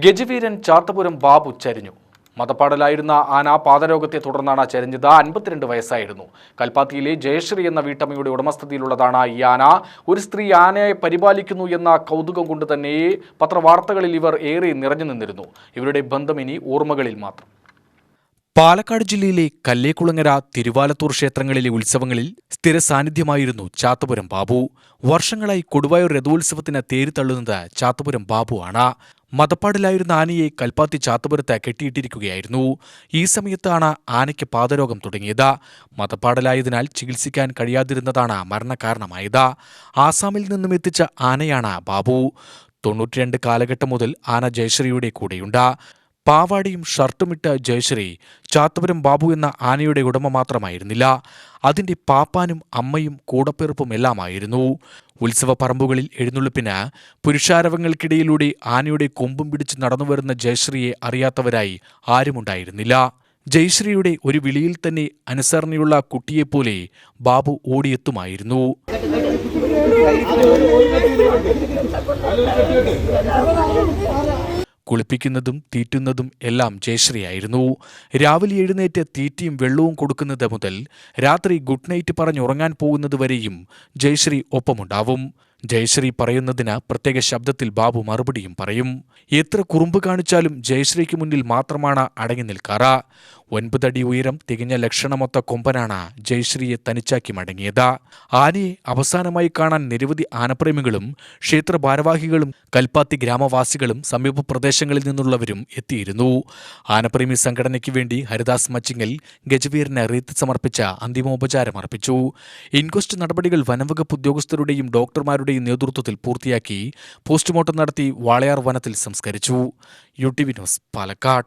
ഗജവീരൻ ചാത്തപുരം ബാബു ചരിഞ്ഞു. മതപ്പാടലായിരുന്ന ആന പാദരോഗത്തെ തുടർന്നാണ് ചരിഞ്ഞത്. 52 വയസ്സായിരുന്നു. കൽപ്പാത്തിയിലെ ജയശ്രീ എന്ന വീട്ടമ്മയുടെ ഉടമസ്ഥതയിലുള്ളതാണ് ഈ ആന. ഒരു സ്ത്രീ ആനയെ പരിപാലിക്കുന്നു എന്ന കൗതുകം കൊണ്ട് തന്നെ പത്രവാർത്തകളിൽ ഇവർ ഏറെ നിറഞ്ഞു നിന്നിരുന്നു. ഇവരുടെ ബന്ധം ഇനി ഓർമ്മകളിൽ മാത്രം. പാലക്കാട് ജില്ലയിലെ കല്ലേക്കുളങ്ങര, തിരുവാലത്തൂർ ക്ഷേത്രങ്ങളിലെ ഉത്സവങ്ങളിൽ സ്ഥിര സാന്നിധ്യമായിരുന്നു ചാത്തപുരം ബാബു. വർഷങ്ങളായി കൊടുവായൂർ രഥോത്സവത്തിന് തേര് തള്ളുന്നത് ചാത്തപുരം ബാബു ആണ്. മതപ്പാടിലായിരുന്ന ആനയെ കൽപ്പാത്തി ചാത്തപുരത്ത് കെട്ടിയിട്ടിരിക്കുകയായിരുന്നു. ഈ സമയത്താണ് ആനയ്ക്ക് പാദരോഗം തുടങ്ങിയത്. മതപ്പാടലായതിനാൽ ചികിത്സിക്കാൻ കഴിയാതിരുന്നതാണ് മരണകാരണമായത്. ആസാമിൽ നിന്നും എത്തിച്ച ആനയാണ് ബാബു. 92 കാലഘട്ടം മുതൽ ആന ജയശ്രീയുടെ കൂടെയുണ്ട്. പാവാടിയും ഷർട്ടുമിട്ട ജയശ്രീ ചാത്തപുരം ബാബു എന്ന ആനയുടെ ഉടമ മാത്രമായിരുന്നില്ല, അതിന്റെ പാപ്പാനും അമ്മയും കൂടപ്പിറപ്പും എല്ലാമായിരുന്നു. ഉത്സവ പറമ്പുകളിൽ എഴുന്നള്ളിപ്പിന് പുരുഷാരവങ്ങൾക്കിടയിലൂടെ ആനയുടെ കൊമ്പും പിടിച്ച് നടന്നുവരുന്ന ജയശ്രീയെ അറിയാത്തവരായി ആരുമുണ്ടായിരുന്നില്ല. ജയശ്രീയുടെ ഒരു വിളിയിൽ തന്നെ അനുസരണയുള്ള കുട്ടിയെപ്പോലെ ബാബു ഓടിയെത്തുമായിരുന്നു. കുളിപ്പിക്കുന്നതും തീറ്റുന്നതും എല്ലാം ജയശ്രീയായിരുന്നു. രാവിലെ എഴുന്നേറ്റ് തീറ്റിയും വെള്ളവും കൊടുക്കുന്നത് മുതൽ രാത്രി ഗുഡ് നൈറ്റ് പറഞ്ഞുറങ്ങാൻ പോകുന്നതുവരെയും ജയശ്രീ ഒപ്പമുണ്ടാവും. ജയശ്രീ പറയുന്നതിന് പ്രത്യേക ശബ്ദത്തിൽ ബാബു മറുപടിയും പറയും. എത്ര കുറുമ്പ് കാണിച്ചാലും ജയശ്രീക്ക് മുന്നിൽ മാത്രമാണ് അടങ്ങി നിൽക്കാറ്. 9 അടി ഉയരം തികഞ്ഞ ലക്ഷണമൊത്ത കൊമ്പനാണ് ജയശ്രീയെ തനിച്ചാക്കി മടങ്ങിയത്. ആനയെ അവസാനമായി കാണാൻ നിരവധി ആനപ്രേമികളും ക്ഷേത്ര ഭാരവാഹികളും കൽപ്പാത്തി ഗ്രാമവാസികളും സമീപ പ്രദേശങ്ങളിൽ നിന്നുള്ളവരും എത്തിയിരുന്നു. ആനപ്രേമി സംഘടനയ്ക്ക് വേണ്ടി ഹരിദാസ് മച്ചിങ്ങൽ ഗജവീരന് റീത്ത് സമർപ്പിച്ച അന്തിമോപചാരം അർപ്പിച്ചു. ഇൻക്വസ്റ്റ് നടപടികൾ വനംവകുപ്പ് ഉദ്യോഗസ്ഥരുടെയും ഡോക്ടർമാരുടെയും നേതൃത്വത്തിൽ പൂർത്തിയാക്കി പോസ്റ്റ്മോർട്ടം നടത്തി വാളയാർ വനത്തിൽ സംസ്കരിച്ചു. UTV news, Palakkad.